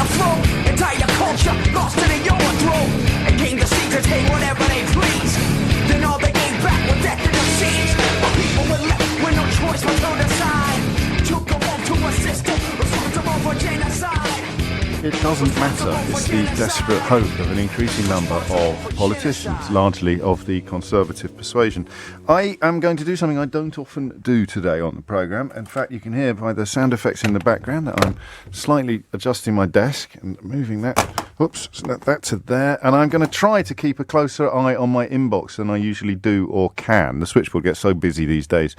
the flow, entire culture lost in the overthrow. And king the secrets hate whatever they please. Then all they gave back were death in the seas. But people were left with no choice but turn aside. To go home to a system responsible for genocide. It doesn't matter. It's the desperate hope of an increasing number of politicians, largely of the Conservative persuasion. I am going to do something I don't often do today on the programme. In fact, you can hear by the sound effects in the background that I'm slightly adjusting my desk and moving that. Oops, that to there. And I'm going to try to keep a closer eye on my inbox than I usually do or can. The switchboard gets so busy these days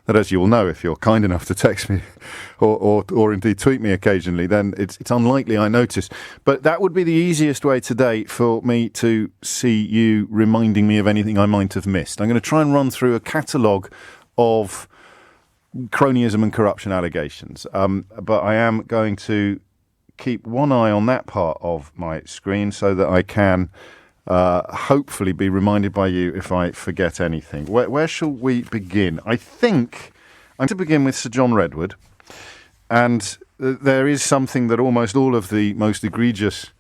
that, as you will know, if you're kind enough to text me or indeed tweet me occasionally, then it's unlikely I notice. But that would be the easiest way today for me to see you reminding me of anything I might have missed. I'm going to try and run through a catalogue of cronyism and corruption allegations. But I am going to keep one eye on that part of my screen so that I can hopefully be reminded by you if I forget anything. Where shall we begin? I think I'm going to begin with Sir John Redwood. And there is something that almost all of the most egregious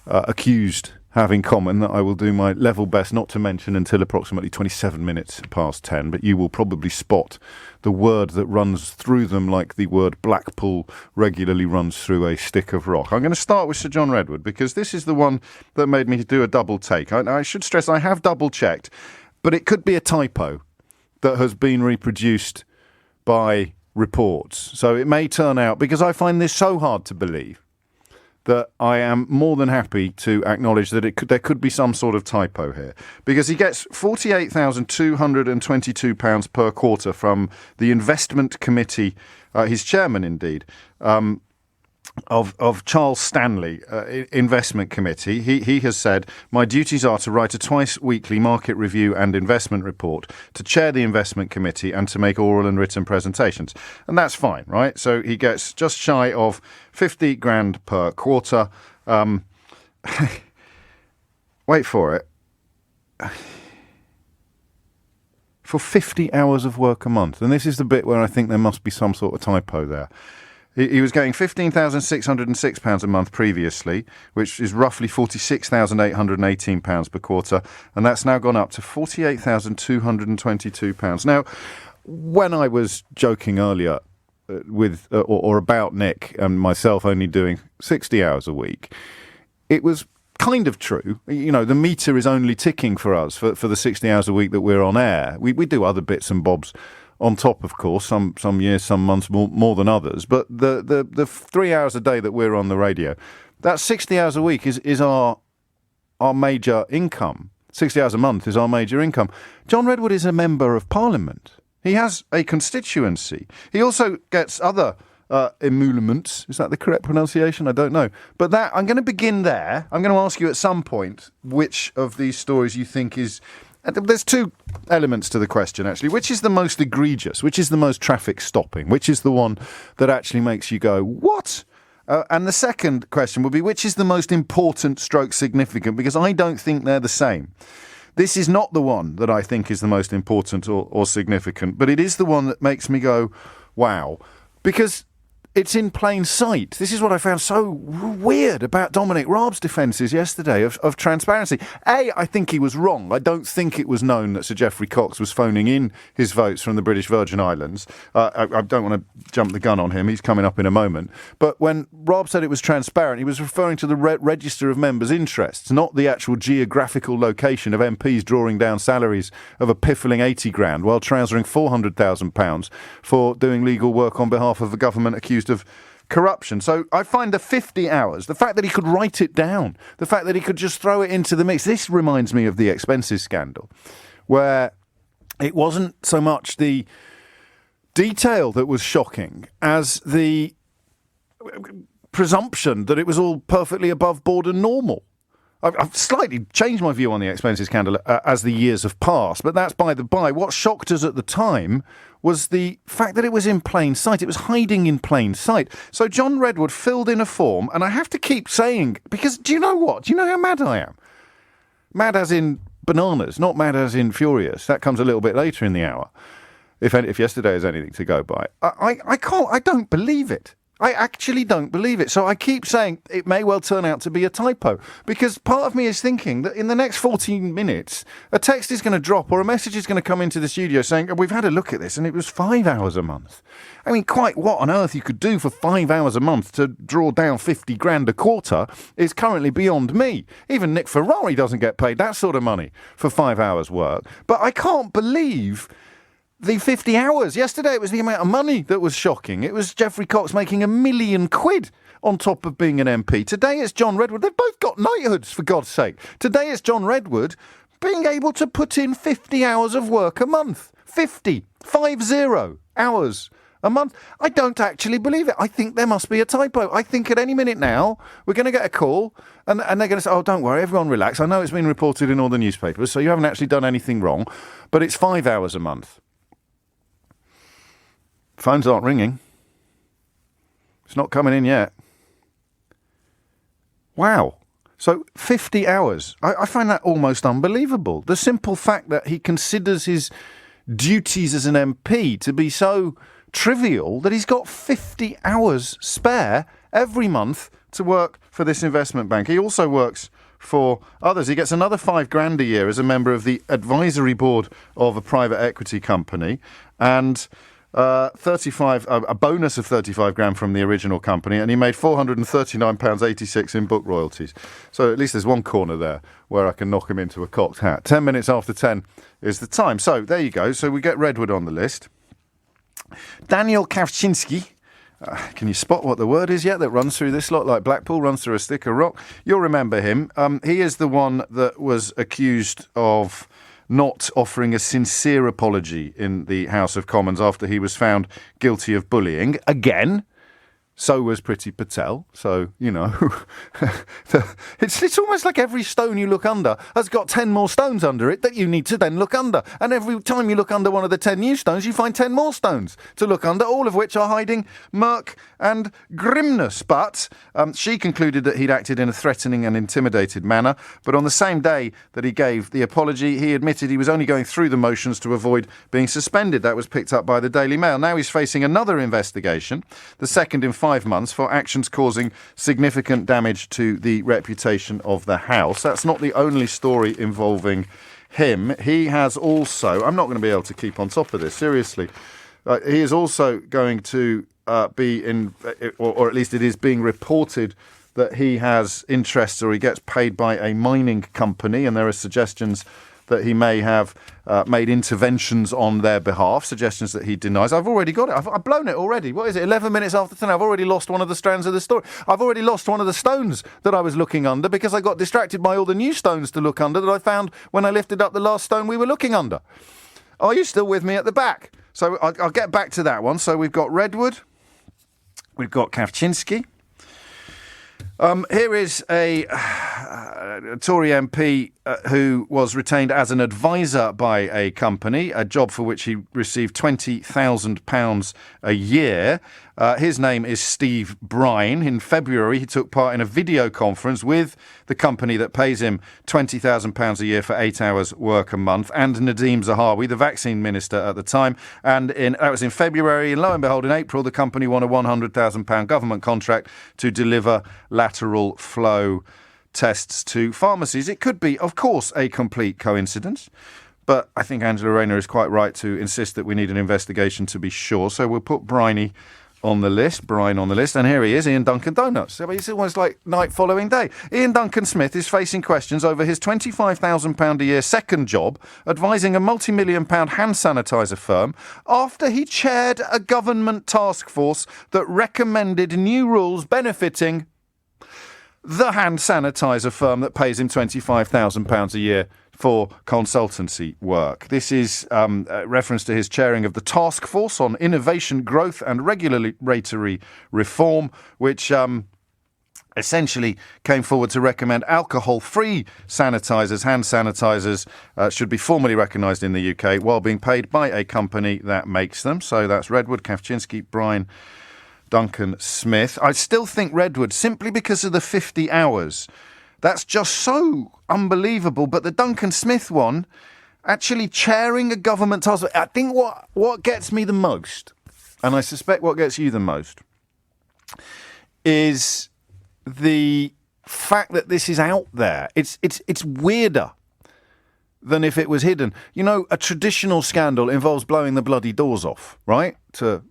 accused have in common that I will do my level best not to mention until approximately 27 minutes past 10, but you will probably spot the word that runs through them like the word Blackpool regularly runs through a stick of rock. I'm going to start with Sir John Redwood because this is the one that made me do a double take. I should stress I have double checked, but it could be a typo that has been reproduced by reports. So it may turn out, because I find this so hard to believe, that I am more than happy to acknowledge that there could be some sort of typo here. Because he gets £48,222 per quarter from the investment committee, his chairman indeed, of Charles Stanley Investment Committee. He has said, my duties are to write a twice weekly market review and investment report, to chair the investment committee and to make oral and written presentations. And that's fine, right? So he gets just shy of 50 grand per quarter. Wait for it. For 50 hours of work a month. And this is the bit where I think there must be some sort of typo there. He was getting £15,606 a month previously, which is roughly £46,818 per quarter, and that's now gone up to £48,222. Now, when I was joking earlier with or about Nick and myself only doing 60 hours a week, it was kind of true. You know, the meter is only ticking for us for the 60 hours a week that we're on air. We do other bits and bobs on top, of course, some years, some months more than others. But the 3 hours a day that we're on the radio, that 60 hours a week is our major income. 60 hours a month is our major income. John Redwood is a member of Parliament. He has a constituency. He also gets other emoluments. Is that the correct pronunciation? I don't know. But that I'm going to begin there. I'm going to ask you at some point which of these stories you think is... There's two elements to the question, actually. Which is the most egregious? Which is the most traffic stopping? Which is the one that actually makes you go, what? And the second question would be, which is the most important stroke significant? Because I don't think they're the same. This is not the one that I think is the most important or significant, but it is the one that makes me go, wow. Because it's in plain sight. This is what I found so weird about Dominic Raab's defences yesterday of transparency. I think he was wrong. I don't think it was known that Sir Geoffrey Cox was phoning in his votes from the British Virgin Islands. I don't want to jump the gun on him. He's coming up in a moment. But when Raab said it was transparent, he was referring to the register of members' interests, not the actual geographical location of MPs drawing down salaries of a piffling 80 grand while trousering £400,000 for doing legal work on behalf of a government accused of corruption. So I find the 50 hours, the fact that he could write it down, the fact that he could just throw it into the mix, this reminds me of the expenses scandal, where it wasn't so much the detail that was shocking as the presumption that it was all perfectly above board and normal. I've slightly changed my view on the expenses scandal as the years have passed, but that's by the by. What shocked us at the time was the fact that it was in plain sight. It was hiding in plain sight. So John Redwood filled in a form, and I have to keep saying, because do you know what? Do you know how mad I am? Mad as in bananas, not mad as in furious. That comes a little bit later in the hour, if yesterday is anything to go by. I don't believe it. I actually don't believe it. So I keep saying it may well turn out to be a typo, because part of me is thinking that in the next 14 minutes, a text is going to drop or a message is going to come into the studio saying, we've had a look at this and it was 5 hours a month. I mean, quite what on earth you could do for 5 hours a month to draw down 50 grand a quarter is currently beyond me. Even Nick Ferrari doesn't get paid that sort of money for 5 hours work. But I can't believe the 50 hours. Yesterday it was the amount of money that was shocking. It was Geoffrey Cox making £1 million on top of being an MP. Today it's John Redwood. They've both got knighthoods, for God's sake. Today it's John Redwood being able to put in 50 hours of work a month. 50 hours a month. I don't actually believe it. I think there must be a typo. I think at any minute now we're going to get a call and they're going to say, oh, don't worry, everyone relax. I know it's been reported in all the newspapers, so you haven't actually done anything wrong, but it's 5 hours a month. Phones aren't ringing. It's not coming in yet. Wow. So 50 hours. I find that almost unbelievable. The simple fact that he considers his duties as an MP to be so trivial that he's got 50 hours spare every month to work for this investment bank. He also works for others. He gets another 5 grand a year as a member of the advisory board of a private equity company, and a bonus of 35 grand from the original company, and he made £439.86 in book royalties. So at least there's one corner there where I can knock him into a cocked hat. 10 minutes after 10 is the time. So there you go. So we get Redwood on the list. Daniel Kawczynski. Can you spot what the word is yet that runs through this lot like Blackpool runs through a stick of rock? You'll remember him. He is the one that was accused of not offering a sincere apology in the House of Commons after he was found guilty of bullying. Again, so was Priti Patel. So, you know, it's almost like every stone you look under has got 10 more stones under it that you need to then look under. And every time you look under one of the 10 new stones, you find 10 more stones to look under, all of which are hiding murk and grimness. But she concluded that he'd acted in a threatening and intimidated manner. But on the same day that he gave the apology, he admitted he was only going through the motions to avoid being suspended. That was picked up by the Daily Mail. Now he's facing another investigation, the second in 5 months, for actions causing significant damage to the reputation of the House. That's not the only story involving him. He has also, I'm not going to be able to keep on top of this, seriously. He is also going to be in, or at least it is being reported that he has interests or he gets paid by a mining company, and there are suggestions that he may have made interventions on their behalf, suggestions that he denies. I've already got it. I've blown it already. What is it, 11 minutes after 10? I've already lost one of the strands of the story. I've already lost one of the stones that I was looking under because I got distracted by all the new stones to look under that I found when I lifted up the last stone we were looking under. Are you still with me at the back? So I'll get back to that one. So we've got Redwood. We've got Kawczynski. Here is a Tory MP who was retained as an advisor by a company, a job for which he received £20,000 a year. His name is Steve Brine. In February, he took part in a video conference with the company that pays him £20,000 a year for 8 hours work a month, and Nadeem Zahawi, the vaccine minister at the time. And that was in February. And lo and behold, in April, the company won a £100,000 government contract to deliver lateral flow tests to pharmacies. It could be, of course, a complete coincidence. But I think Angela Rayner is quite right to insist that we need an investigation to be sure. So we'll put Brine on the list. And here he is, Ian Duncan Donuts. So it's almost like night following day. Ian Duncan Smith is facing questions over his £25,000 a year second job, advising a multi-million-pound hand sanitizer firm after he chaired a government task force that recommended new rules benefiting the hand sanitizer firm that pays him £25,000 a year for consultancy work. This is a reference to his chairing of the Task Force on Innovation, Growth and Regulatory Reform, which essentially came forward to recommend alcohol-free sanitizers, hand sanitizers, should be formally recognised in the UK while being paid by a company that makes them. So that's Redwood, Kawczynski, Brine, Duncan Smith. I still think Redwood, simply because of the 50 hours. That's just so unbelievable. But the Duncan Smith one, actually chairing a government task force, I think what gets me the most, and I suspect what gets you the most, is the fact that this is out there. It's weirder than if it was hidden. You know, a traditional scandal involves blowing the bloody doors off, right? To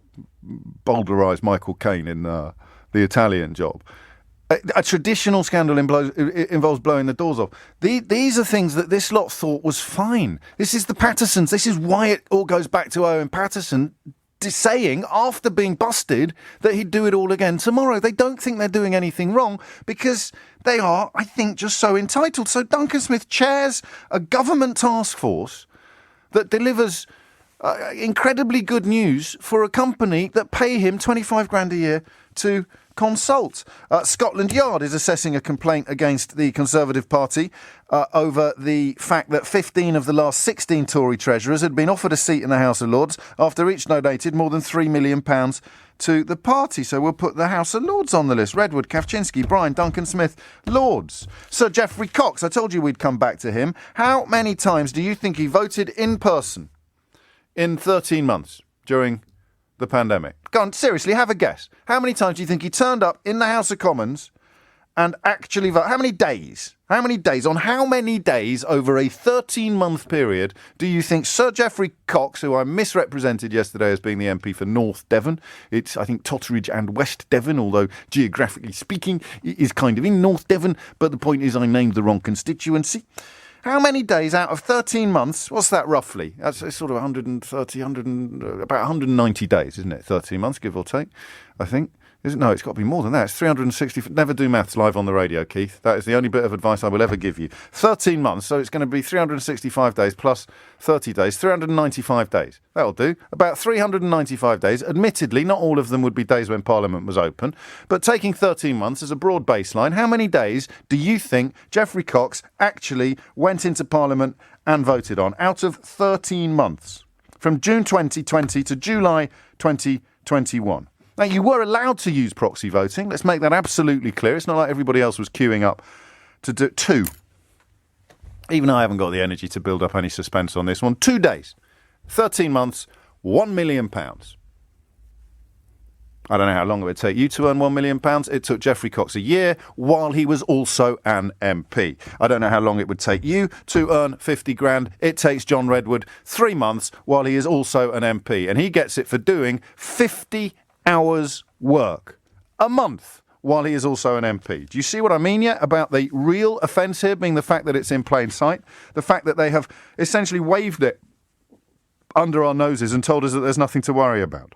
bowdlerise Michael Caine in the Italian Job. A traditional scandal involves blowing the doors off. These are things that this lot thought was fine. This is the Pattersons. This is why it all goes back to Owen Patterson saying, after being busted, that he'd do it all again tomorrow. They don't think they're doing anything wrong because they are, I think, just so entitled. So Duncan Smith chairs a government task force that delivers incredibly good news for a company that pay him 25 grand a year to consult. Scotland Yard is assessing a complaint against the Conservative Party over the fact that 15 of the last 16 Tory treasurers had been offered a seat in the House of Lords after each donated more than £3 million to the party. So we'll put the House of Lords on the list. Redwood, Kawczynski, Bryan, Duncan Smith, Lords. Sir Geoffrey Cox, I told you we'd come back to him. How many times do you think he voted in person in 13 months during the pandemic? Go on, seriously, have a guess. How many times do you think he turned up in the House of Commons and actually voted? How many days? How many days? On how many days over a 13-month period do you think Sir Geoffrey Cox, who I misrepresented yesterday as being the MP for North Devon, it's, I think, Totteridge and West Devon, although geographically speaking, it is kind of in North Devon, but the point is I named the wrong constituency. How many days out of 13 months, what's that roughly? That's sort of 130, about 190 days, isn't it? 13 months, give or take, I think. No, it's got to be more than that. It's 360. Never do maths live on the radio, Keith. That is the only bit of advice I will ever give you. 13 months, so it's going to be 365 days plus 30 days, 395 days. That'll do. About 395 days. Admittedly, not all of them would be days when Parliament was open, but taking 13 months as a broad baseline, how many days do you think Geoffrey Cox actually went into Parliament and voted on out of 13 months? From June 2020 to July 2021. Now, you were allowed to use proxy voting. Let's make that absolutely clear. It's not like everybody else was queuing up to do 2. Even I haven't got the energy to build up any suspense on this one. 2 days, 13 months, £1 million. I don't know how long it would take you to earn £1 million. It took Geoffrey Cox a year while he was also an MP. I don't know how long it would take you to earn 50 grand. It takes John Redwood 3 months while he is also an MP. And he gets it for doing 50 hours work a month while he is also an MP. Do you see what I mean yet about the real offence here being the fact that it's in plain sight? The fact that they have essentially waved it under our noses and told us that there's nothing to worry about.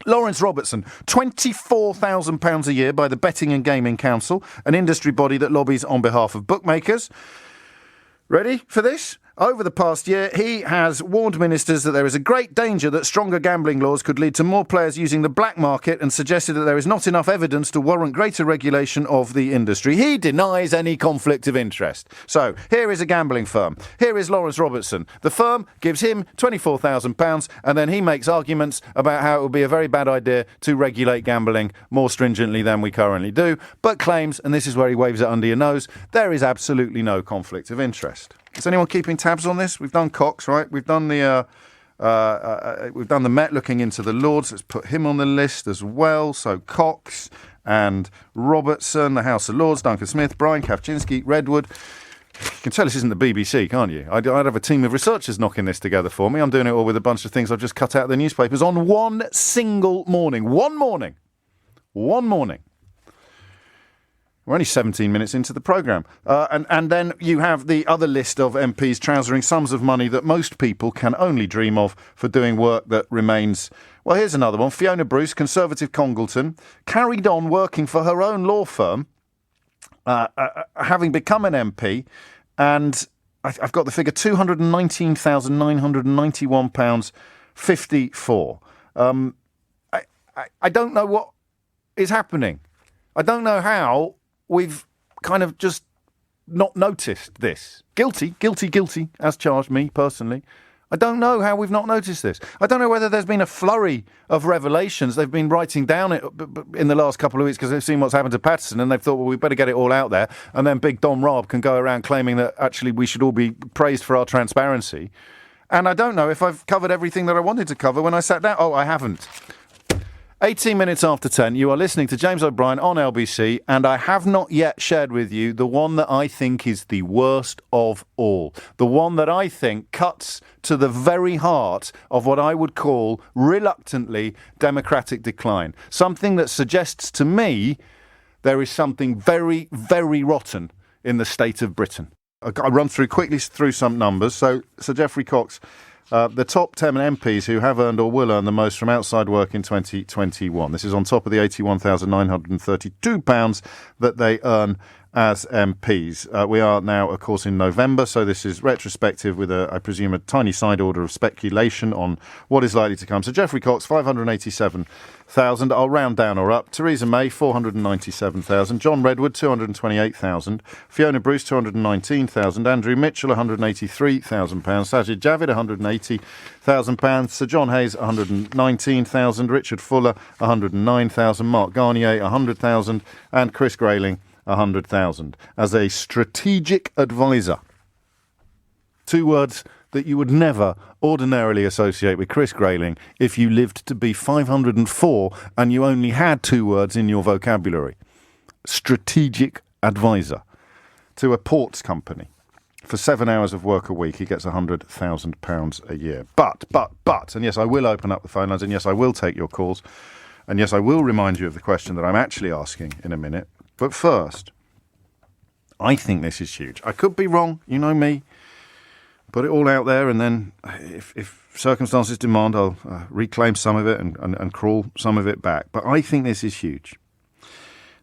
Lawrence Robertson, £24,000 a year by the Betting and Gaming Council, an industry body that lobbies on behalf of bookmakers. Ready for this? Over the past year, he has warned ministers that there is a great danger that stronger gambling laws could lead to more players using the black market and suggested that there is not enough evidence to warrant greater regulation of the industry. He denies any conflict of interest. So, here is a gambling firm. Here is Lawrence Robertson. The firm gives him £24,000 and then he makes arguments about how it would be a very bad idea to regulate gambling more stringently than we currently do, but claims, and this is where he waves it under your nose, there is absolutely no conflict of interest. Is anyone keeping tabs on this? We've done Cox, right? We've done the Met looking into the Lords. Let's put him on the list as well. So Cox and Robertson, the House of Lords, Duncan Smith, Bryan, Kawczynski, Redwood. You can tell this isn't the BBC, can't you? I'd have a team of researchers knocking this together for me. I'm doing it all with a bunch of things I've just cut out of the newspapers on one single morning. One morning. We're only 17 minutes into the programme. And then you have the other list of MPs trousering sums of money that most people can only dream of for doing work that remains... Well, here's another one. Fiona Bruce, Conservative Congleton, carried on working for her own law firm, having become an MP, and I've got the figure, £219,991.54. I don't know what is happening. I don't know how we've kind of just not noticed this. Guilty, as charged, me personally. I don't know how we've not noticed this. I don't know whether there's been a flurry of revelations. They've been writing down it in the last couple of weeks because they've seen what's happened to Patterson and they've thought, well, we better get it all out there. And then big Dom Raab can go around claiming that actually we should all be praised for our transparency. And I don't know if I've covered everything that I wanted to cover when I sat down. Oh, I haven't. 18 minutes after 10, you are listening to James O'Brien on LBC, and I have not yet shared with you the one that I think is the worst of all. The one that I think cuts to the very heart of what I would call, reluctantly, democratic decline. Something that suggests to me there is something very, very rotten in the state of Britain. I'll run quickly through some numbers. So Sir Geoffrey Cox, the top 10 MPs who have earned or will earn the most from outside work in 2021. This is on top of the £81,932 that they earn as MPs. We are now, of course, in November, so this is retrospective with, I presume, a tiny side order of speculation on what is likely to come. So Geoffrey Cox, 587,000. I'll round down or up. Theresa May, 497,000. John Redwood, 228,000. Fiona Bruce, 219,000. Andrew Mitchell, £183,000. Sajid Javid, £180,000. Sir John Hayes, 119,000. Richard Fuller, 109,000. Mark Garnier, 100,000. And Chris Grayling, 100,000 as a strategic advisor. Two words that you would never ordinarily associate with Chris Grayling if you lived to be 504 and you only had two words in your vocabulary. Strategic advisor to a ports company. For 7 hours of work a week, he gets £100,000 a year. But, and yes, I will open up the phone lines, and yes, I will take your calls, and yes, I will remind you of the question that I'm actually asking in a minute. But first, I think this is huge. I could be wrong, you know me. Put it all out there, and then if circumstances demand, I'll reclaim some of it and crawl some of it back. But I think this is huge.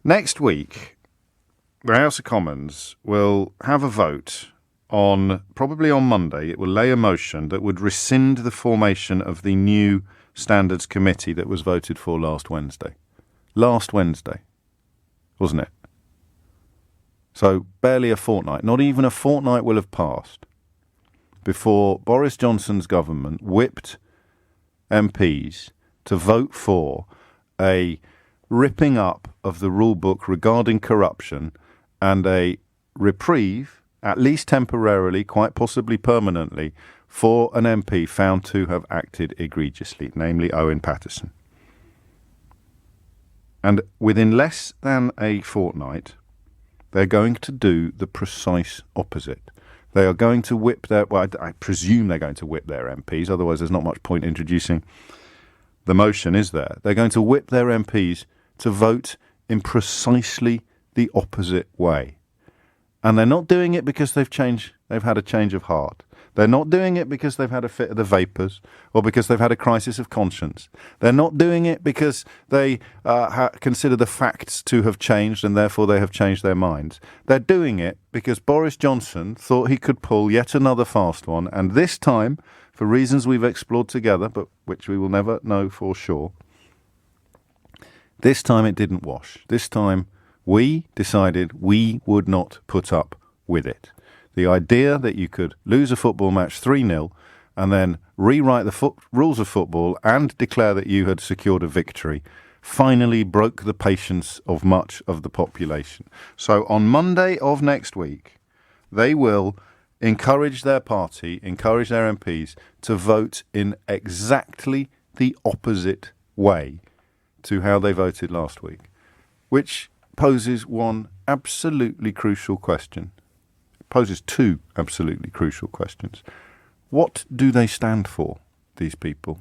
Next week, the House of Commons will have a vote on, probably on Monday, it will lay a motion that would rescind the formation of the new Standards Committee that was voted for last Wednesday. Last Wednesday. Wasn't it? So barely a fortnight, not even a fortnight will have passed before Boris Johnson's government whipped MPs to vote for a ripping up of the rule book regarding corruption and a reprieve, at least temporarily, quite possibly permanently, for an MP found to have acted egregiously, namely Owen Paterson. And within less than a fortnight, they're going to do the precise opposite. They are going to whip their... Well, I presume they're going to whip their MPs, otherwise there's not much point introducing the motion, is there? They're going to whip their MPs to vote in precisely the opposite way. And they're not doing it because they've had a change of heart. They're not doing it because they've had a fit of the vapours or because they've had a crisis of conscience. They're not doing it because they consider the facts to have changed and therefore they have changed their minds. They're doing it because Boris Johnson thought he could pull yet another fast one, and this time, for reasons we've explored together, but which we will never know for sure, this time it didn't wash. This time we decided we would not put up with it. The idea that you could lose a football match 3-0 and then rewrite the rules of football and declare that you had secured a victory finally broke the patience of much of the population. So on Monday of next week, they will encourage their party, encourage their MPs to vote in exactly the opposite way to how they voted last week, which poses one absolutely crucial question. Poses two absolutely crucial questions. What do they stand for, these people?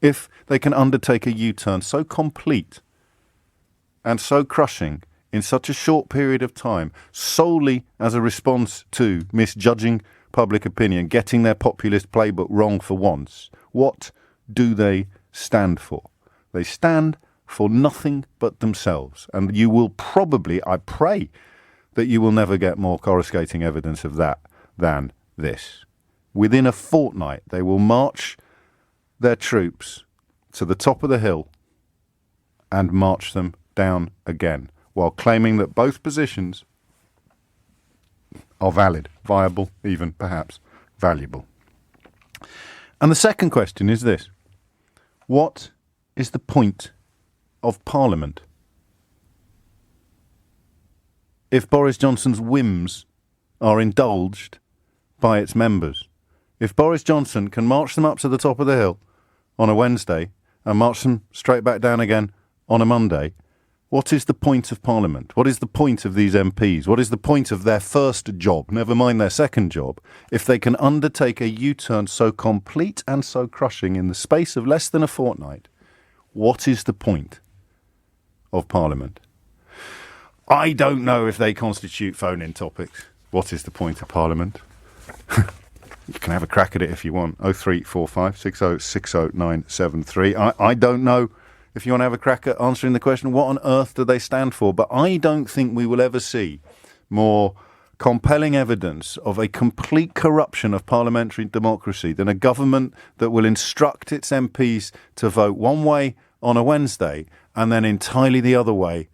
If they can undertake a U-turn so complete and so crushing in such a short period of time, solely as a response to misjudging public opinion, getting their populist playbook wrong for once, what do they stand for? They stand for nothing but themselves. And you will probably, I pray, that you will never get more coruscating evidence of that than this. Within a fortnight, they will march their troops to the top of the hill and march them down again, while claiming that both positions are valid, viable, even perhaps valuable. And the second question is this: what is the point of Parliament? If Boris Johnson's whims are indulged by its members, if Boris Johnson can march them up to the top of the hill on a Wednesday and march them straight back down again on a Monday, what is the point of Parliament? What is the point of these MPs? What is the point of their first job, never mind their second job, if they can undertake a U-turn so complete and so crushing in the space of less than a fortnight? What is the point of Parliament? I don't know if they constitute phone-in topics. What is the point of Parliament? You can have a crack at it if you want. 0345 60 60 973. I don't know if you want to have a crack at answering the question, what on earth do they stand for? But I don't think we will ever see more compelling evidence of a complete corruption of parliamentary democracy than a government that will instruct its MPs to vote one way on a Wednesday and then entirely the other way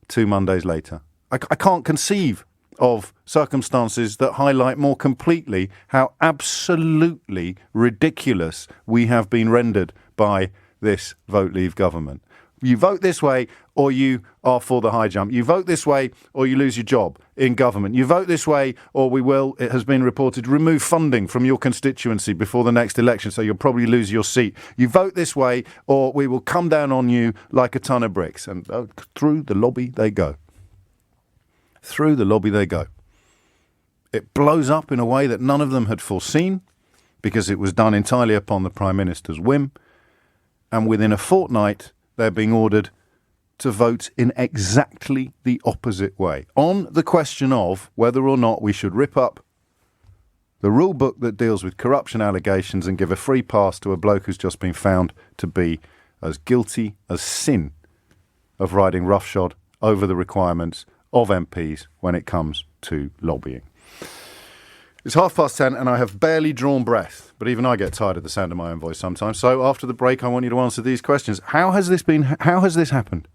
2 Mondays later. I can't conceive of circumstances that highlight more completely how absolutely ridiculous we have been rendered by this vote leave government. You vote this way or you are for the high jump. You vote this way or you lose your job in government. You vote this way or we will, it has been reported, remove funding from your constituency before the next election, so you'll probably lose your seat. You vote this way or we will come down on you like a ton of bricks. And through the lobby they go. Through the lobby they go. It blows up in a way that none of them had foreseen because it was done entirely upon the Prime Minister's whim. And within a fortnight, they're being ordered to vote in exactly the opposite way. On the question of whether or not we should rip up the rule book that deals with corruption allegations and give a free pass to a bloke who's just been found to be as guilty as sin of riding roughshod over the requirements of MPs when it comes to lobbying. It's 10:30 and I have barely drawn breath, but even I get tired of the sound of my own voice sometimes. So after the break, I want you to answer these questions. How has this happened?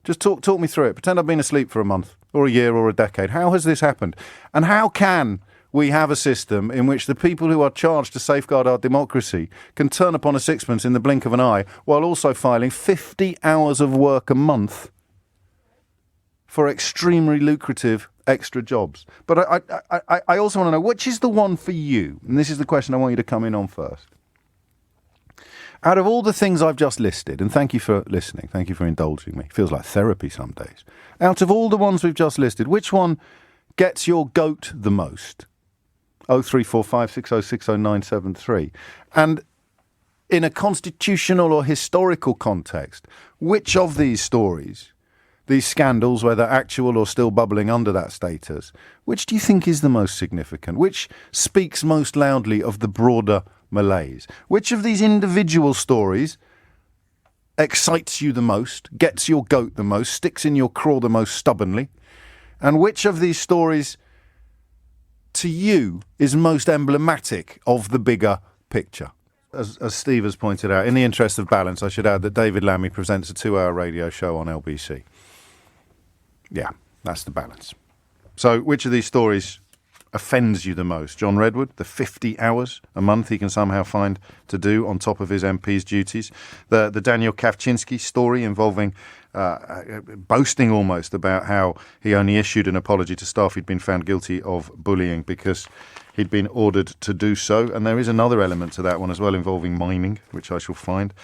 Just talk me through it. Pretend I've been asleep for a month or a year or a decade. How has this happened? And how can we have a system in which the people who are charged to safeguard our democracy can turn upon a sixpence in the blink of an eye while also filing 50 hours of work a month for extremely lucrative extra jobs? But I also want to know, which is the one for you? And this is the question I want you to come in on first. Out of all the things I've just listed, and thank you for listening, thank you for indulging me. It feels like therapy some days. Out of all the ones we've just listed, which one gets your goat the most? 0345 60 60 973. And in a constitutional or historical context, which of these stories, these scandals, whether actual or still bubbling under that status, which do you think is the most significant? Which speaks most loudly of the broader malaise? Which of these individual stories excites you the most, gets your goat the most, sticks in your craw the most stubbornly? And which of these stories, to you, is most emblematic of the bigger picture? As Steve has pointed out, in the interest of balance, I should add that David Lammy presents a 2-hour radio show on LBC. Yeah, that's the balance. So which of these stories offends you the most? John Redwood, the 50 hours a month he can somehow find to do on top of his MP's duties. The Daniel Kawczynski story involving boasting almost about how he only issued an apology to staff who'd been found guilty of bullying because he'd been ordered to do so. And there is another element to that one as well involving mining, which I shall find.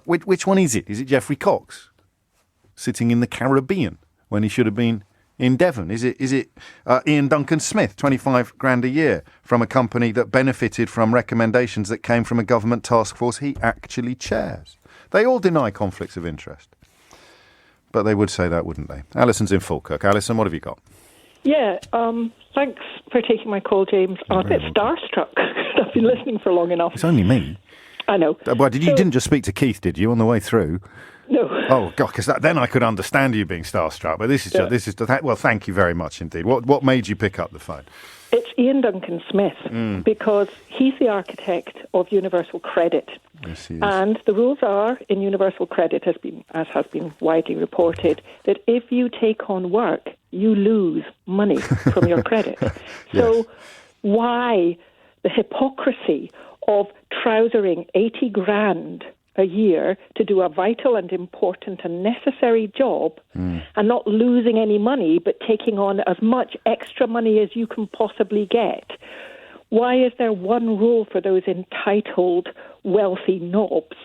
Which one is it? Is it Geoffrey Cox sitting in the Caribbean when he should have been in Devon? Is it Ian Duncan Smith, 25 grand a year from a company that benefited from recommendations that came from a government task force he actually chairs? They all deny conflicts of interest. But they would say that, wouldn't they? Alison's in Falkirk. Alison, what have you got? Yeah, thanks for taking my call, James. I'm a bit starstruck. I've been listening for long enough. It's only me. I know. Well, you didn't just speak to Keith, did you, on the way through? No. Oh God, because then I could understand you being starstruck. But this is well, thank you very much indeed. What made you pick up the phone? It's Ian Duncan Smith because he's the architect of universal credit. Yes, he is. And the rules are in universal credit, as has been widely reported, that if you take on work, you lose money from your credit. Yes. So why the hypocrisy of trousering 80 grand a year to do a vital and important and necessary job and not losing any money but taking on as much extra money as you can possibly get? Why is there one rule for those entitled wealthy knobs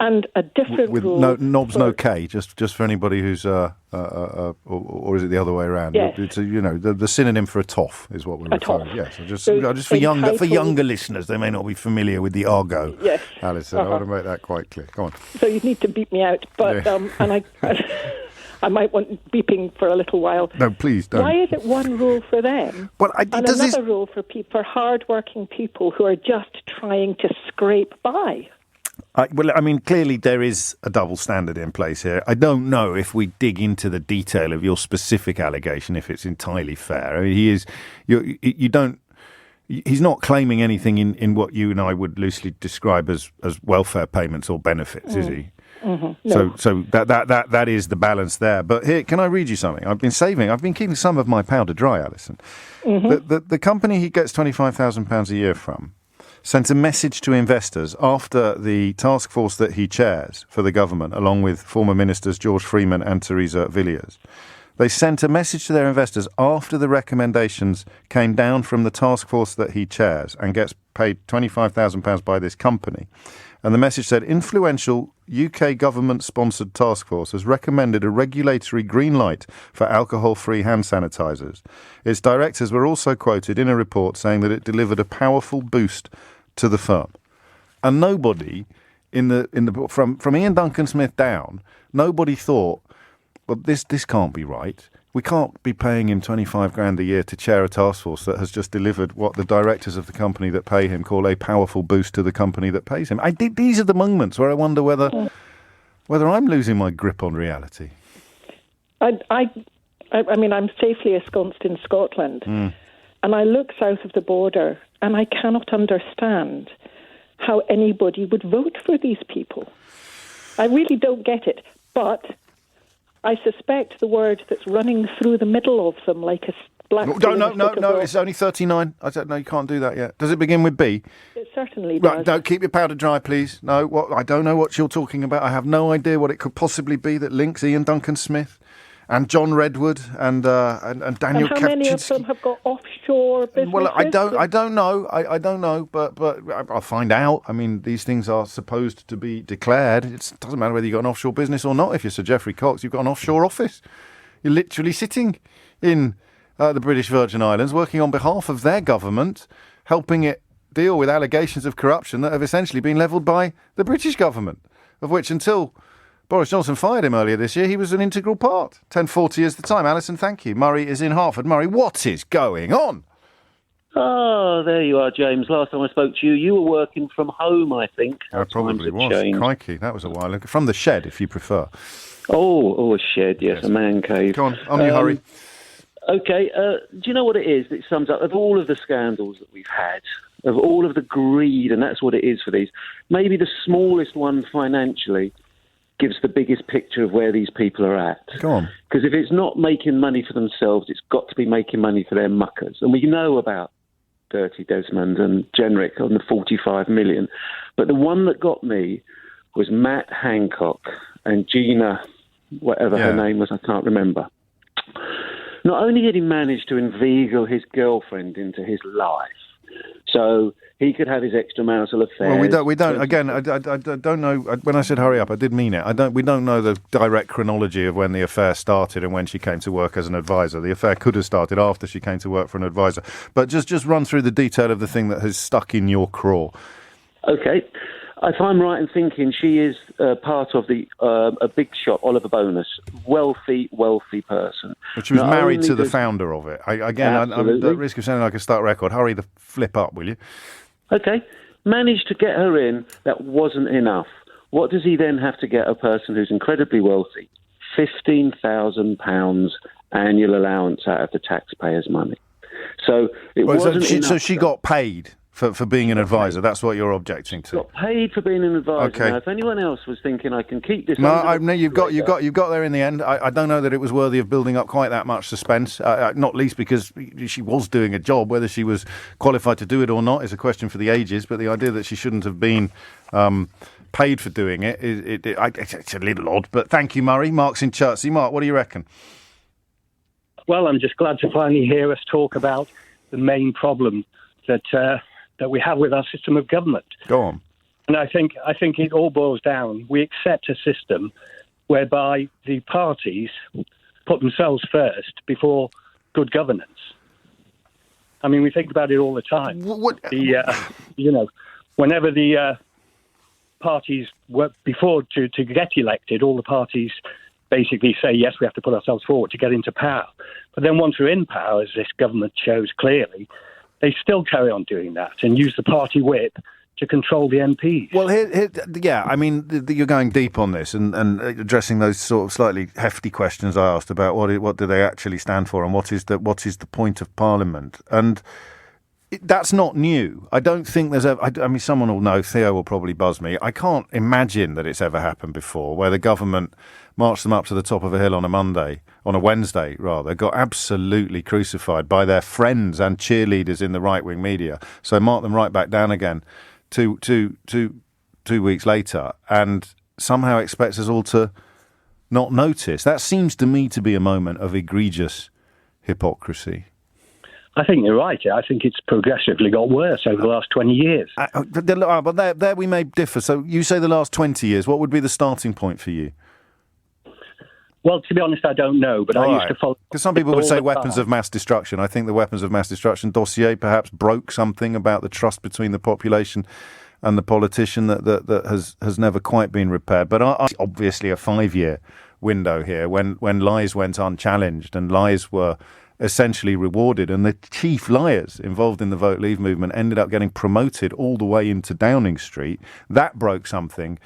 And a different with rule... no knobs, for, no K, just for anybody who's... or is it the other way around? Yes. It's the synonym for a toff is what we're referring to. Yes, just for entitled... younger listeners, they may not be familiar with the argot. Yes. Alison, I want to make that quite clear. Go on. So you need to beep me out, but and I might want beeping for a little while. No, please don't. Why is it one rule for them and another rule for hard-working people who are just trying to scrape by? Clearly there is a double standard in place here. I don't know if we dig into the detail of your specific allegation, if it's entirely fair. I mean, he's not claiming anything in what you and I would loosely describe as welfare payments or benefits, is he? Mm-hmm. No. So that is the balance there. But here, can I read you something? I've been keeping some of my powder dry, Alison. Mm-hmm. The company he gets £25,000 a year from sent a message to investors after the task force that he chairs for the government, along with former ministers George Freeman and Theresa Villiers. They sent a message to their investors after the recommendations came down from the task force that he chairs and gets paid £25,000 by this company. And the message said, influential UK government-sponsored task force has recommended a regulatory green light for alcohol-free hand sanitisers. Its directors were also quoted in a report saying that it delivered a powerful boost to the firm. And nobody from Ian Duncan Smith down, nobody thought, well, this can't be right. We can't be paying him $25,000 a year to chair a task force that has just delivered what the directors of the company that pay him call a powerful boost to the company that pays him. These are the moments where I wonder whether I'm losing my grip on reality. I mean, I'm safely ensconced in Scotland, and I look south of the border, and I cannot understand how anybody would vote for these people. I really don't get it, but I suspect the word that's running through the middle of them like a black... No, it's only 39. I don't know, you can't do that yet. Does it begin with B? It certainly does. Right, no, keep your powder dry, please. No, I don't know what you're talking about. I have no idea what it could possibly be that links Ian Duncan Smith and John Redwood and Daniel Kavczynski. And how many of them have got offshore businesses? Well, I don't know. I don't know, but I'll find out. I mean, these things are supposed to be declared. It doesn't matter whether you've got an offshore business or not. If you're Sir Geoffrey Cox, you've got an offshore office. You're literally sitting in the British Virgin Islands, working on behalf of their government, helping it deal with allegations of corruption that have essentially been levelled by the British government, of which until Boris Johnson fired him earlier this year, he was an integral part. 10:40 is the time. Alison, thank you. Murray is in Hartford. Murray, what is going on? Oh, there you are, James. Last time I spoke to you, you were working from home, I think. I probably was. Crikey, that was a while ago. From the shed, if you prefer. Oh, a shed, yes, a man cave. Go on your hurry. Okay, do you know what it is that sums up, of all of the scandals that we've had, of all of the greed, and that's what it is for these, maybe the smallest one financially gives the biggest picture of where these people are at. Go on. Because if it's not making money for themselves, it's got to be making money for their muckers. And we know about Dirty Desmond and Jenrick on the 45 million. But the one that got me was Matt Hancock and Gina, whatever her name was, I can't remember. Not only did he manage to inveigle his girlfriend into his life, so he could have his extramarital affairs. Well, we don't. Again, I don't know. When I said hurry up, I did mean it. We don't know the direct chronology of when the affair started and when she came to work as an advisor. The affair could have started after she came to work for an advisor. But just run through the detail of the thing that has stuck in your craw. Okay. If I'm right in thinking, she is part of the a big shot, Oliver Bonus, wealthy person. But she was married to the founder of it. I'm at the risk of sounding like a stuck record. Hurry the flip up, will you? Okay. Managed to get her in. That wasn't enough. What does he then have to get a person who's incredibly wealthy? £15,000 annual allowance out of the taxpayers' money. So it wasn't enough. So she got paid for being an advisor. That's what you're objecting to. Got paid for being an advisor. Okay. Now, if anyone else was thinking I can keep this, you've got there in the end. I don't know that it was worthy of building up quite that much suspense. Not least because she was doing a job. Whether she was qualified to do it or not is a question for the ages. But the idea that she shouldn't have been paid for doing it's a little odd. But thank you, Murray. Mark's in Chertsey. Mark, what do you reckon? Well, I'm just glad to finally hear us talk about the main problem that we have with our system of government. Go on. And I think it all boils down. We accept a system whereby the parties put themselves first before good governance. I mean, we think about it all the time. Whenever the parties were before to get elected, all the parties basically say, yes, we have to put ourselves forward to get into power. But then once we're in power, as this government shows clearly, they still carry on doing that and use the party whip to control the MPs. Well, you're going deep on this and addressing those sort of slightly hefty questions I asked about what do they actually stand for and what is the point of Parliament. And that's not new. I don't think there's ever... I mean, someone will know, Theo will probably buzz me. I can't imagine that it's ever happened before, where the government marched them up to the top of a hill on a Wednesday, got absolutely crucified by their friends and cheerleaders in the right-wing media. So marked them right back down again 2 weeks later, and somehow expects us all to not notice. That seems to me to be a moment of egregious hypocrisy. I think you're right. I think it's progressively got worse over the last 20 years. But there we may differ. So you say the last 20 years. What would be the starting point for you? Well, to be honest, I don't know, but I used to follow... Because some people would say weapons of mass destruction. I think the weapons of mass destruction dossier perhaps broke something about the trust between the population and the politician that has never quite been repaired. But obviously a 5-year window here when lies went unchallenged and lies were essentially rewarded, and the chief liars involved in the Vote Leave movement ended up getting promoted all the way into Downing Street. That broke something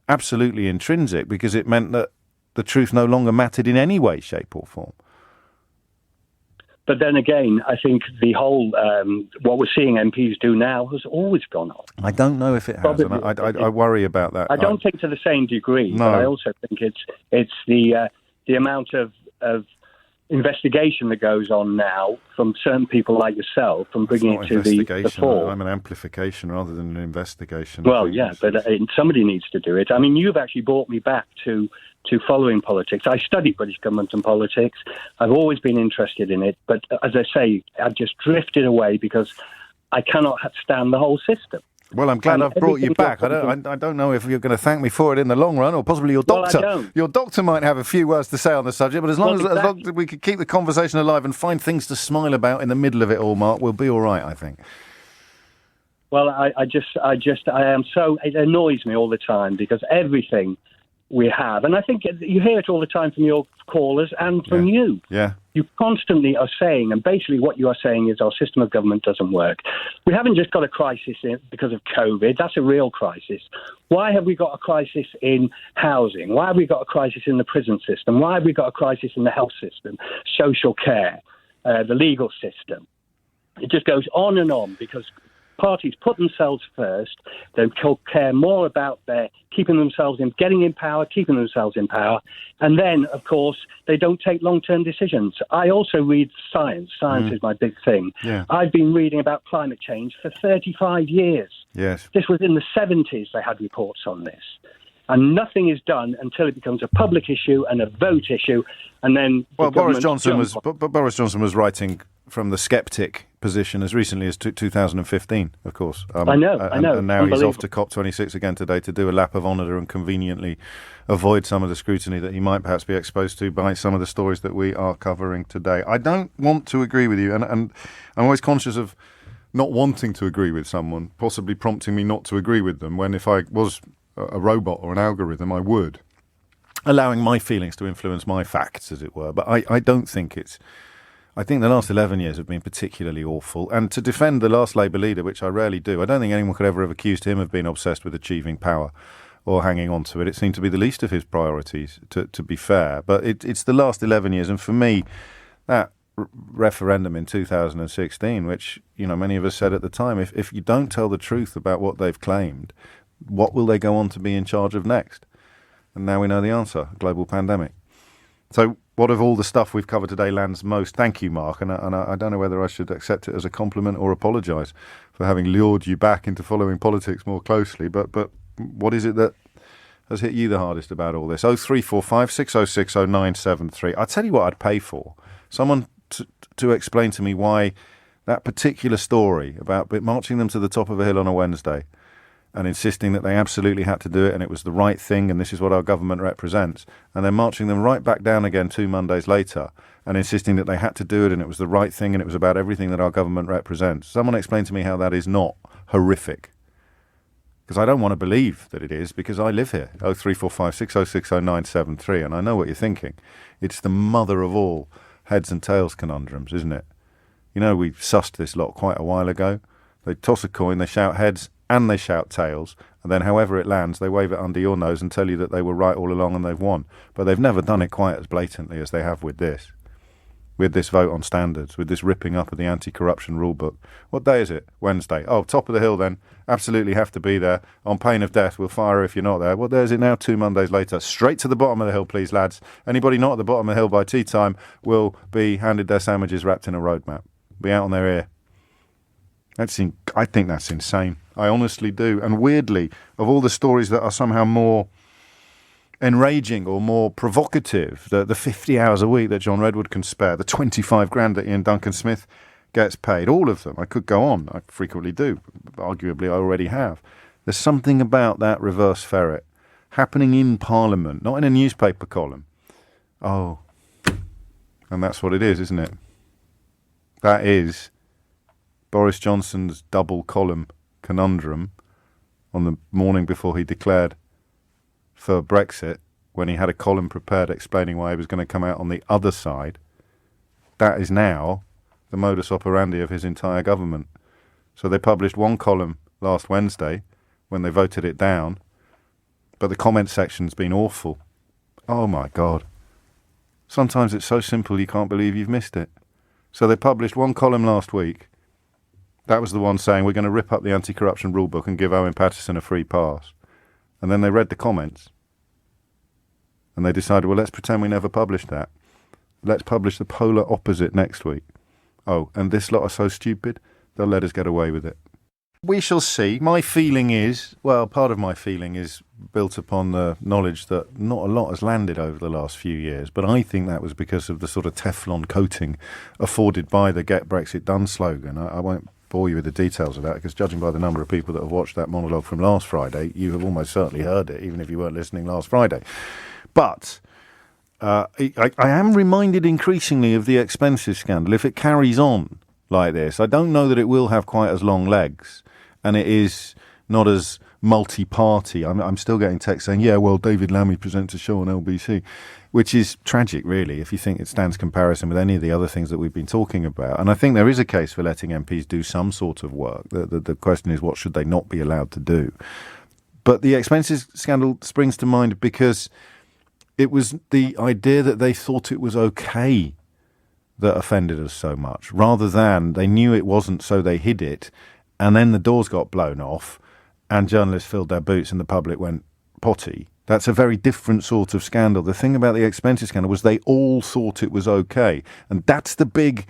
absolutely intrinsic, because it meant that the truth no longer mattered in any way, shape or form. But then again, I think the whole, what we're seeing MPs do now has always gone on. I don't know if it has, and I worry about that. I don't think to the same degree, but I also think it's the amount of investigation that goes on now from certain people like yourself, from bringing it to the fore. I'm an amplification rather than an investigation. Well, yeah, but somebody needs to do it. I mean, you've actually brought me back to following politics. I studied British government and politics. I've always been interested in it, but as I say, I've just drifted away because I cannot stand the whole system. Well, I'm glad I've brought you back. I don't know if you're going to thank me for it in the long run, or possibly your doctor. Well, I don't. Your doctor might have a few words to say on the subject, but as long as we could keep the conversation alive and find things to smile about in the middle of it all, Mark, we'll be all right, I think. Well, I am so... It annoys me all the time, because everything we have, and I think you hear it all the time from your callers and from you. Yeah. You constantly are saying, and basically what you are saying is our system of government doesn't work. We haven't just got a crisis because of COVID. That's a real crisis. Why have we got a crisis in housing? Why have we got a crisis in the prison system? Why have we got a crisis in the health system, social care, the legal system? It just goes on and on, because parties put themselves first. They care more about keeping themselves in, getting in power, keeping themselves in power. And then, of course, they don't take long-term decisions. I also read science. Science is my big thing. Yeah. I've been reading about climate change for 35 years. Yes. This was in the 70s they had reports on this. And nothing is done until it becomes a public issue and a vote issue. And then... Well, Boris Johnson was writing from the sceptic position as recently as 2015, of course. I know. And now he's off to COP26 again today to do a lap of honour and conveniently avoid some of the scrutiny that he might perhaps be exposed to by some of the stories that we are covering today. I don't want to agree with you, and I'm always conscious of not wanting to agree with someone, possibly prompting me not to agree with them, when if I was a robot or an algorithm, I would, allowing my feelings to influence my facts, as it were. But I don't think it's... I think the last 11 years have been particularly awful. And to defend the last Labour leader, which I rarely do, I don't think anyone could ever have accused him of being obsessed with achieving power or hanging on to it. It seemed to be the least of his priorities, to be fair. But it's the last 11 years. And for me, that referendum in 2016, which, many of us said at the time, if you don't tell the truth about what they've claimed, what will they go on to be in charge of next? And now we know the answer, global pandemic. So what of all the stuff we've covered today lands most? Thank you, Mark. And I don't know whether I should accept it as a compliment or apologise for having lured you back into following politics more closely. But what is it that has hit you the hardest about all this? 0345 606 0973. I'll tell you what I'd pay for. Someone to explain to me why that particular story about marching them to the top of a hill on a Wednesday and insisting that they absolutely had to do it and it was the right thing and this is what our government represents, and then marching them right back down again 2 Mondays later and insisting that they had to do it and it was the right thing and it was about everything that our government represents. Someone explain to me how that is not horrific. Because I don't want to believe that it is, because I live here. 0345 606 0973, and I know what you're thinking. It's the mother of all heads and tails conundrums, isn't it? You know, we sussed this lot quite a while ago. They toss a coin, they shout heads and they shout tails, and then however it lands, they wave it under your nose and tell you that they were right all along and they've won. But they've never done it quite as blatantly as they have with this. With this vote on standards, with this ripping up of the anti-corruption rule book. What day is it? Wednesday. Oh, top of the hill then. Absolutely have to be there. On pain of death, we'll fire if you're not there. What day is it now? 2 Mondays later. Straight to the bottom of the hill, please, lads. Anybody not at the bottom of the hill by tea time will be handed their sandwiches wrapped in a roadmap. Be out on their ear. I think that's insane. I honestly do. And weirdly, of all the stories that are somehow more enraging or more provocative, the 50 hours a week that John Redwood can spare, the 25 grand that Ian Duncan Smith gets paid, all of them. I could go on. I frequently do. Arguably, I already have. There's something about that reverse ferret happening in Parliament, not in a newspaper column. Oh, and that's what it is, isn't it? That is Boris Johnson's double column conundrum on the morning before he declared for Brexit, when he had a column prepared explaining why he was going to come out on the other side. That is now the modus operandi of his entire government. So they published one column last Wednesday when they voted it down, but the comment section's been awful. Oh my God. Sometimes it's so simple you can't believe you've missed it. So they published one column last week. That was the one saying we're going to rip up the anti-corruption rule book and give Owen Paterson a free pass. And then they read the comments and they decided, well, let's pretend we never published that. Let's publish the polar opposite next week. Oh, and this lot are so stupid, they'll let us get away with it. We shall see. My feeling is, well, part of my feeling is built upon the knowledge that not a lot has landed over the last few years, but I think that was because of the sort of Teflon coating afforded by the Get Brexit Done slogan. I won't bore you with the details of that, because judging by the number of people that have watched that monologue from last Friday, you have almost certainly heard it, even if you weren't listening last Friday. But I am reminded increasingly of the expenses scandal. If it carries on like this, I don't know that it will have quite as long legs, and it is not as multi-party. I'm still getting texts saying, yeah, well, David Lammy presents a show on LBC, which is tragic, really, if you think it stands comparison with any of the other things that we've been talking about. And I think there is a case for letting MPs do some sort of work. The question is, what should they not be allowed to do? But the expenses scandal springs to mind because it was the idea that they thought it was okay that offended us so much, rather than they knew it wasn't, so they hid it, and then the doors got blown off and journalists filled their boots and the public went potty. That's a very different sort of scandal. The thing about the expenses scandal was they all thought it was okay. And that's the big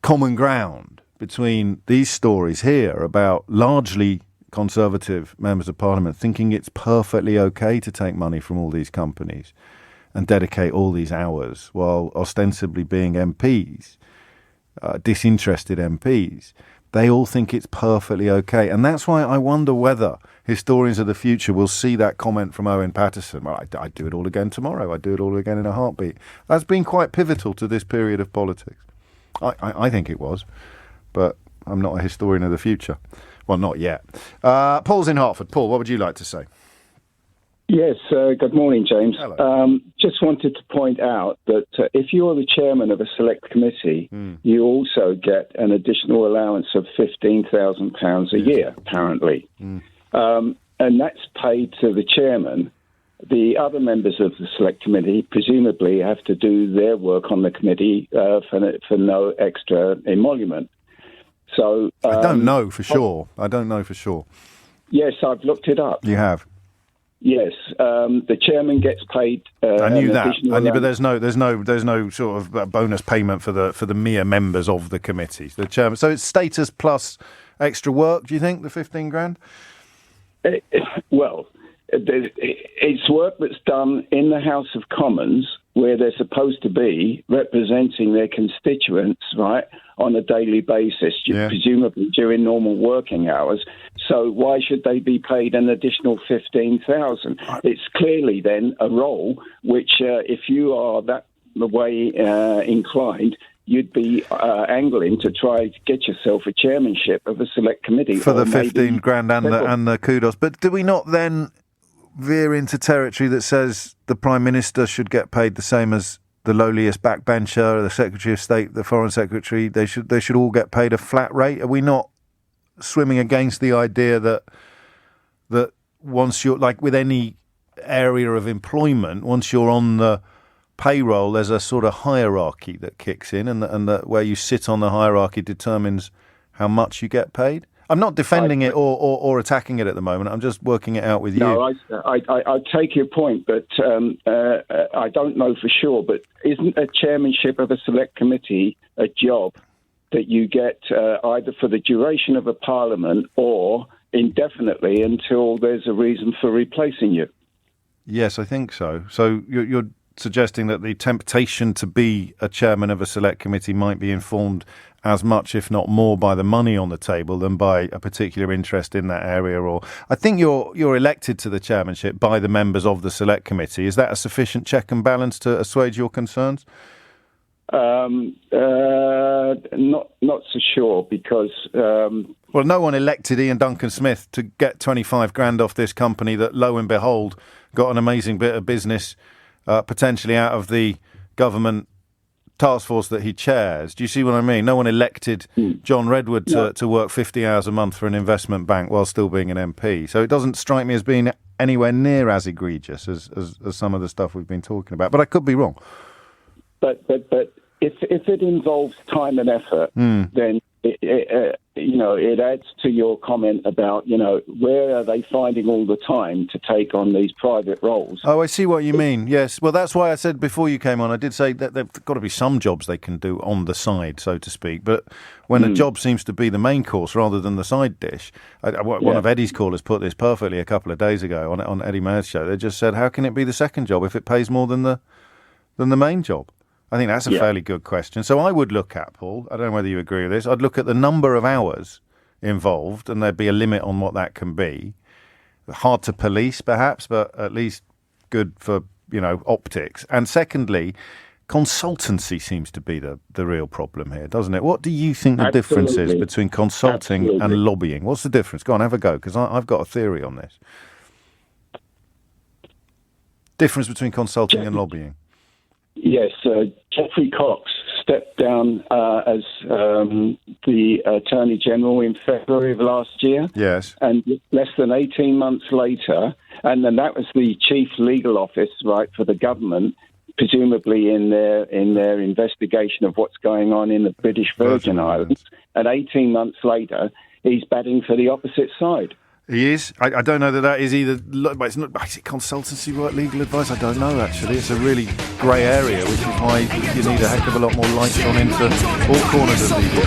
common ground between these stories here about largely Conservative members of Parliament thinking it's perfectly okay to take money from all these companies and dedicate all these hours while ostensibly being MPs, disinterested MPs. They all think it's perfectly okay. And that's why I wonder whether historians of the future will see that comment from Owen Paterson. Well, I'd do it all again tomorrow. I'd do it all again in a heartbeat. That's been quite pivotal to this period of politics. I think it was, but I'm not a historian of the future. Well, not yet. Paul's in Hertford. Paul, what would you like to say? Yes, good morning, James. Hello. Just wanted to point out that if you're the chairman of a select committee, you also get an additional allowance of £15,000 a year, apparently. And that's paid to the chairman. The other members of the select committee presumably have to do their work on the committee for no extra emolument. So I don't know for sure. Yes, I've looked it up. You have? Yes, the chairman gets paid. I knew that. But there's no sort of bonus payment for the mere members of the committees. The chairman. So it's status plus extra work. Do you think the 15 grand? Well, it's work that's done in the House of Commons, where they're supposed to be representing their constituents, right, on a daily basis, presumably during normal working hours. So why should they be paid an additional 15,000? It's clearly then a role which, if you are that way inclined, you'd be angling to try to get yourself a chairmanship of a select committee for the 15 grand and the kudos. But do we not then veer into territory that says the Prime Minister should get paid the same as the lowliest backbencher, the Secretary of State, the Foreign Secretary? They should all get paid a flat rate. Are we not swimming against the idea that once you're, like with any area of employment, once you're on the payroll, there's a sort of hierarchy that kicks in, and that where you sit on the hierarchy determines how much you get paid? I'm not defending it or attacking it at the moment. I'm just working it out with you. No, I take your point, but I don't know for sure. But isn't a chairmanship of a select committee a job that you get either for the duration of a parliament or indefinitely until there's a reason for replacing you? Yes, I think so. So you're suggesting that the temptation to be a chairman of a select committee might be informed as much, if not more, by the money on the table than by a particular interest in that area. Or I think you're elected to the chairmanship by the members of the select committee. Is that a sufficient check and balance to assuage your concerns? Not so sure, because well, no one elected Ian Duncan Smith to get 25 grand off this company that, lo and behold, got an amazing bit of business potentially out of the government task force that he chairs. Do you see what I mean? No one elected John Redwood to work 50 hours a month for an investment bank while still being an MP. So it doesn't strike me as being anywhere near as egregious as some of the stuff we've been talking about. But I could be wrong. But if it involves time and effort, then it adds to your comment about, where are they finding all the time to take on these private roles? Oh, I see what you mean. Yes. Well, that's why I said before you came on, I did say that there've got to be some jobs they can do on the side, so to speak. But when a job seems to be the main course rather than the side dish, one of Eddie's callers put this perfectly a couple of days ago on Eddie Mayer's show. They just said, how can it be the second job if it pays more than the main job? I think that's a fairly good question. So I would look at, Paul, I don't know whether you agree with this, I'd look at the number of hours involved, and there'd be a limit on what that can be. Hard to police, perhaps, but at least good for, optics. And secondly, consultancy seems to be the real problem here, doesn't it? What do you think the difference is between consulting and lobbying? What's the difference? Go on, have a go, because I've got a theory on this. Difference between consulting and lobbying. Yes, Geoffrey Cox stepped down as the Attorney General in February of last year. Yes. And less than 18 months later, and then that was the chief legal office, right, for the government, presumably in their investigation of what's going on in the British Virgin Islands. And 18 months later, he's batting for the opposite side. He is. I don't know that is either. It's not. Is it consultancy work, legal advice? I don't know. Actually, it's a really grey area, which is why you need a heck of a lot more light on into all corners of legal.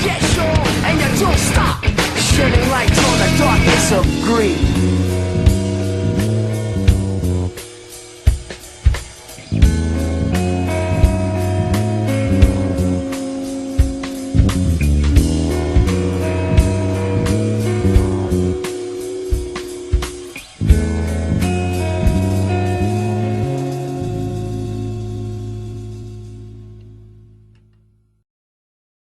Yes, sure, and you don't stop shining lights on the darkness of greed.